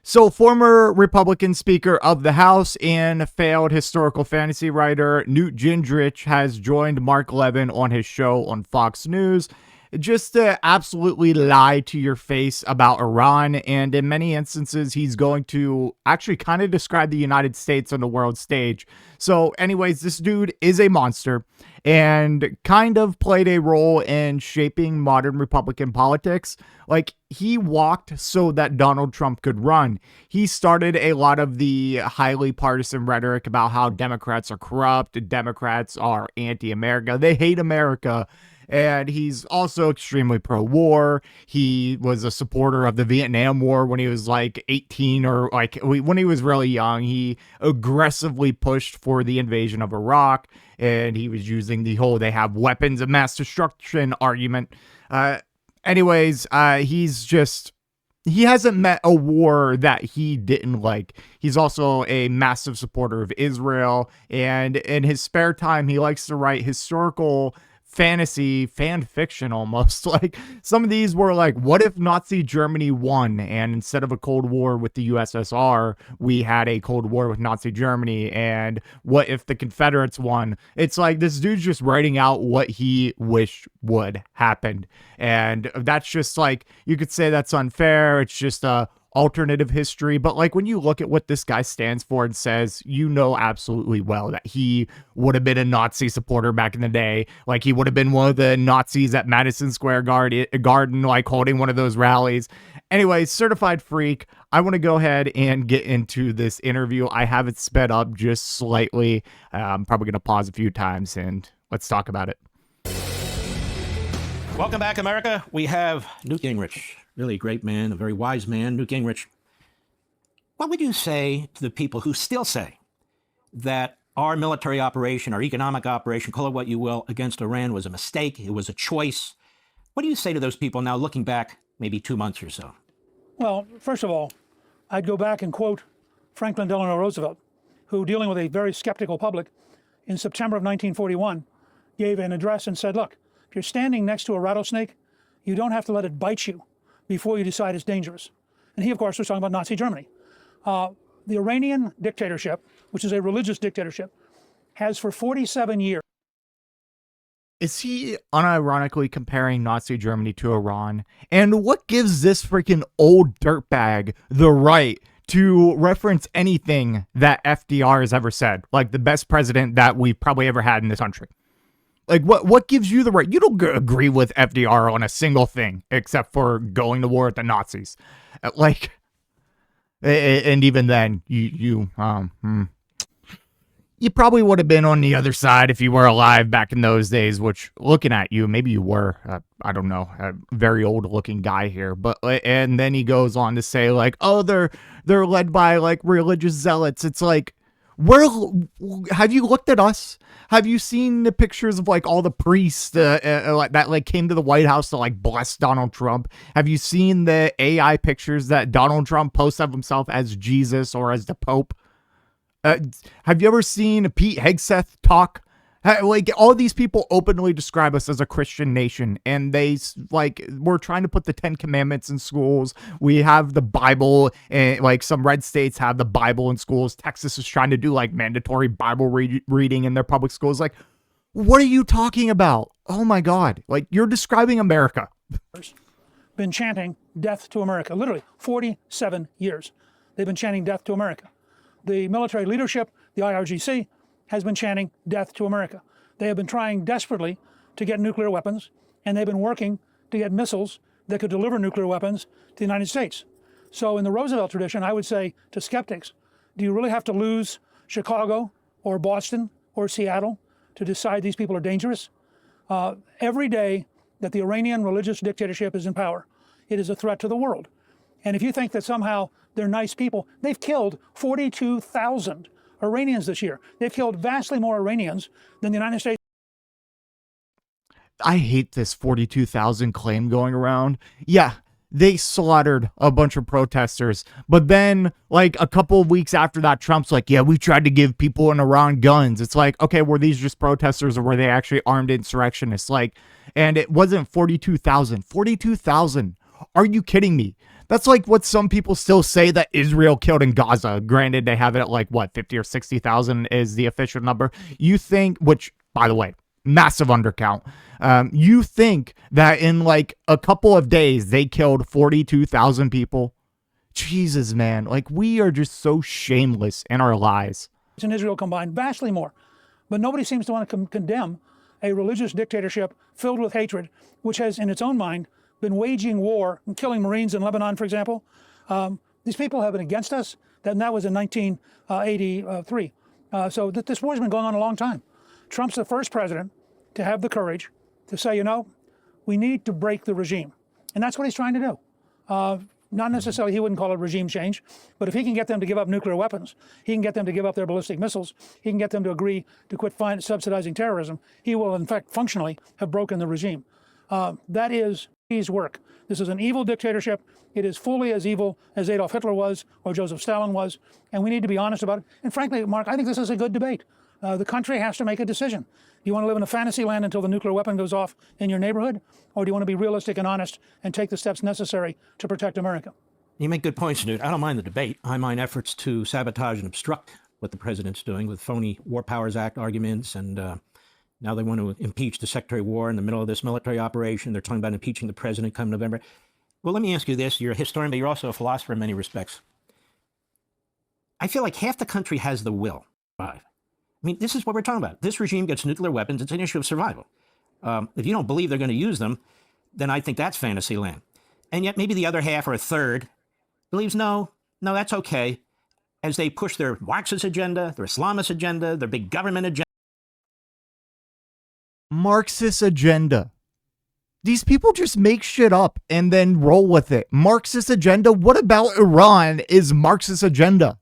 So, former Republican Speaker of the House and failed historical fantasy writer Newt Gingrich has joined Mark Levin on his show on Fox News just to absolutely lie to your face about Iran. And in many instances, he's going to actually kind of describe the United States on the world stage. So, anyways, this dude is a monster and kind of played a role in shaping modern Republican politics. Like, he walked so that Donald Trump could run. He started a lot of the highly partisan rhetoric about how Democrats are corrupt, Democrats are anti-America, they hate America. And he's also extremely pro-war. He was a supporter of the Vietnam War when he was like 18 or like when he was really young. He aggressively pushed for the invasion of Iraq, and he was using the whole "they have weapons of mass destruction" argument. He hasn't met a war that he didn't like. He's also a massive supporter of Israel, and in his spare time, he likes to write historical fantasy fan fiction almost. Like, some of these were like, what if Nazi Germany won, and instead of a Cold War with the USSR, we had a Cold War with Nazi Germany? And what if the Confederates won? It's like this dude's just writing out what he wished would happen, and that's just like, you could say that's unfair. It's just a alternative history, but like, when you look at what this guy stands for and says, you know absolutely well that he would have been a Nazi supporter back in the day. Like, he would have been one of the Nazis at Madison Square Garden, like holding one of those rallies. Anyway, certified freak. I want to go ahead and get into this interview. I have it sped up just slightly. I'm probably going to pause a few times and let's talk about it. Welcome back, America. We have Newt Gingrich, really a great man, a very wise man, Newt Gingrich. What would you say to the people who still say that our military operation, our economic operation, call it what you will, against Iran was a mistake, it was a choice? What do you say to those people now, looking back maybe 2 months or so? Well, first of all, I'd go back and quote Franklin Delano Roosevelt, who, dealing with a very skeptical public, in September of 1941, gave an address and said, look, if you're standing next to a rattlesnake, you don't have to let it bite you before you decide it's dangerous. And he, of course, was talking about Nazi Germany. The Iranian dictatorship, which is a religious dictatorship, has for 47 years. Is he unironically comparing Nazi Germany to Iran? And what gives this freaking old dirtbag the right to reference anything that FDR has ever said? Like, the best president that we've probably ever had in this country. Like, what gives you the right? You don't agree with FDR on a single thing except for going to war with the Nazis. Like, and even then, you probably would have been on the other side if you were alive back in those days, which, looking at you, maybe you were, I don't know, a very old looking guy here. But, and then he goes on to say, like, oh, they're led by like religious zealots. It's like, where have you looked at us? Have you seen the pictures of like all the priests that like came to the White House to like bless Donald Trump? Have you seen the AI pictures that Donald Trump posts of himself as Jesus or as the Pope? Have you ever seen Pete Hegseth talk? Like, all these people openly describe us as a Christian nation, and we're trying to put the 10 Commandments in schools. We have the Bible, and like some red states have the Bible in schools. Texas is trying to do like mandatory Bible reading in their public schools. Like, what are you talking about? Oh my God. Like, you're describing America. Been chanting death to America, literally 47 years. They've been chanting death to America. The military leadership, the IRGC, has been chanting death to America. They have been trying desperately to get nuclear weapons, and they've been working to get missiles that could deliver nuclear weapons to the United States. So in the Roosevelt tradition, I would say to skeptics, do you really have to lose Chicago or Boston or Seattle to decide these people are dangerous? Every day that the Iranian religious dictatorship is in power, it is a threat to the world. And if you think that somehow they're nice people, they've killed 42,000 Iranians this year. They've killed vastly more Iranians than the United States. I hate this 42,000 claim going around. Yeah, they slaughtered a bunch of protesters. But then, like, a couple of weeks after that, Trump's like, yeah, we tried to give people in Iran guns. It's like, okay, were these just protesters or were they actually armed insurrectionists? Like, and it wasn't 42,000. 42,000. Are you kidding me? That's like what some people still say that Israel killed in Gaza. Granted, they have it at like, what, 50 or 60,000 is the official number. You think, which, by the way, massive undercount. You think that in like a couple of days, they killed 42,000 people? Jesus, man. Like, we are just so shameless in our lies. In Israel combined, vastly more. But nobody seems to want to condemn a religious dictatorship filled with hatred, which has, in its own mind, been waging war and killing Marines in Lebanon, for example. These people have been against us, and that was in 1983. So this war's been going on a long time. Trump's the first president to have the courage to say, we need to break the regime. And that's what he's trying to do. Not necessarily, he wouldn't call it regime change, but if he can get them to give up nuclear weapons, he can get them to give up their ballistic missiles, he can get them to agree to quit subsidizing terrorism, he will, in fact, functionally have broken the regime. That is his work. This is an evil dictatorship. It is fully as evil as Adolf Hitler was or Joseph Stalin was, and we need to be honest about it. And frankly, Mark, I think this is a good debate. The country has to make a decision. Do you want to live in a fantasy land until the nuclear weapon goes off in your neighborhood? Or do you want to be realistic and honest and take the steps necessary to protect America? You make good points, Newt. I don't mind the debate. I mind efforts to sabotage and obstruct what the president's doing with phony War Powers Act arguments. And now they want to impeach the Secretary of War in the middle of this military operation. They're talking about impeaching the president come November. Well, let me ask you this. You're a historian, but you're also a philosopher in many respects. I feel like half the country has the will. I mean, this is what we're talking about. This regime gets nuclear weapons. It's an issue of survival. If you don't believe they're going to use them, then I think that's fantasy land. And yet maybe the other half or a third believes, no, that's okay, as they push their Marxist agenda, their Islamist agenda, their big government agenda. Marxist agenda. These people just make shit up and then roll with it. Marxist agenda? What about Iran is Marxist agenda?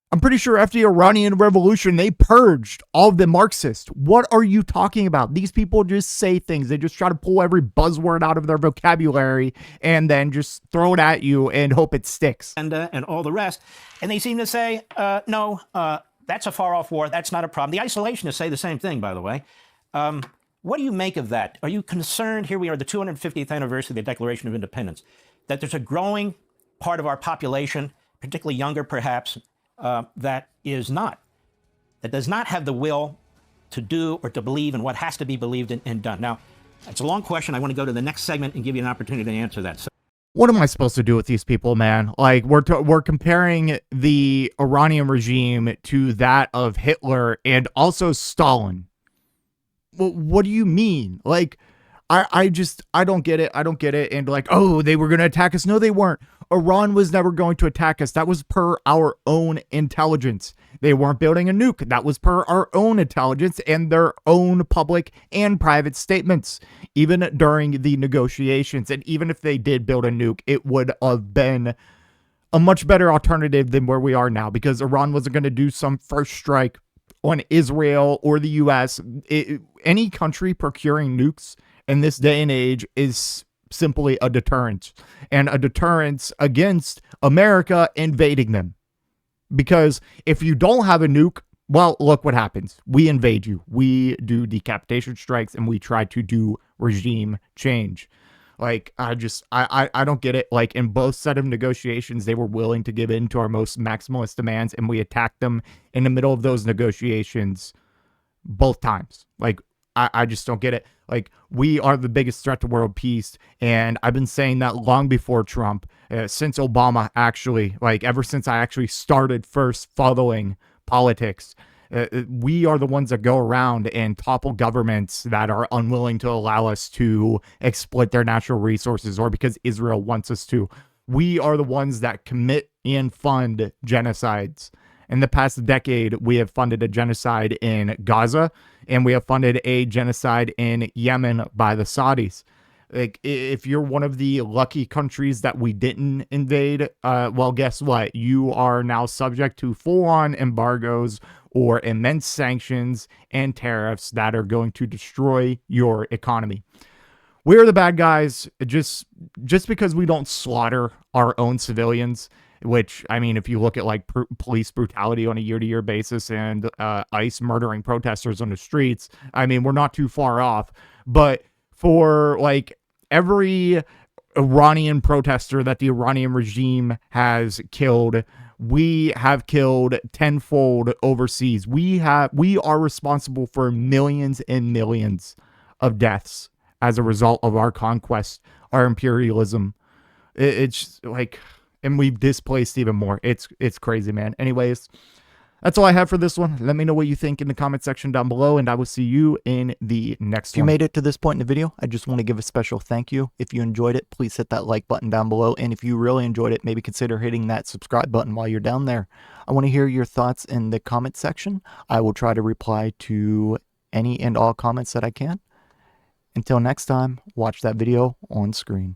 I'm pretty sure after the Iranian Revolution, they purged all of the Marxists. What are you talking about? These people just say things. They just try to pull every buzzword out of their vocabulary and then just throw it at you and hope it sticks. And all the rest. And they seem to say, no, that's a far-off war. That's not a problem. The isolationists say the same thing, by the way. What do you make of that? Are you concerned, here we are, the 250th anniversary of the Declaration of Independence, that there's a growing part of our population, particularly younger perhaps, that does not have the will to do or to believe in what has to be believed in and done. Now, it's a long question. I want to go to the next segment and give you an opportunity to answer that. So, what am I supposed to do with these people, man? Like, we're comparing the Iranian regime to that of Hitler and also Stalin. Well, what do you mean? Like, I don't get it. I don't get it. And like, oh, they were going to attack us. No, they weren't. Iran was never going to attack us. That was per our own intelligence. They weren't building a nuke. That was per our own intelligence and their own public and private statements, even during the negotiations. And even if they did build a nuke, it would have been a much better alternative than where we are now, because Iran wasn't going to do some first strike on Israel or the U.S. Any country procuring nukes in this day and age is simply a deterrent, and a deterrence against America invading them. Because if you don't have a nuke, well, look what happens. We invade you. We do decapitation strikes and we try to do regime change. Like, I don't get it. Like, in both set of negotiations, they were willing to give in to our most maximalist demands, and we attacked them in the middle of those negotiations both times. Like, I just don't get it. Like, we are the biggest threat to world peace, and I've been saying that long before Trump, since Obama, actually. Like, ever since I actually started first following politics. We are the ones that go around and topple governments that are unwilling to allow us to exploit their natural resources, or because Israel wants us to. We are the ones that commit and fund genocides. In the past decade, we have funded a genocide in Gaza, and we have funded a genocide in Yemen by the Saudis. Like, if you're one of the lucky countries that we didn't invade, well, guess what? You are now subject to full-on embargoes or immense sanctions and tariffs that are going to destroy your economy. We're the bad guys just because we don't slaughter our own civilians. Which, I mean, if you look at like police brutality on a year-to-year basis and ICE murdering protesters on the streets, I mean, we're not too far off. But for like every Iranian protester that the Iranian regime has killed, we have killed tenfold overseas. We are responsible for millions and millions of deaths as a result of our conquest, our imperialism. It's like, and we've displaced even more. It's crazy, man. Anyways, that's all I have for this one. Let me know what you think in the comment section down below, and I will see you in the next one. If you made it to this point in the video, I just want to give a special thank you. If you enjoyed it, please hit that like button down below, and if you really enjoyed it, maybe consider hitting that subscribe button while you're down there. I want to hear your thoughts in the comment section. I will try to reply to any and all comments that I can. Until next time, watch that video on screen.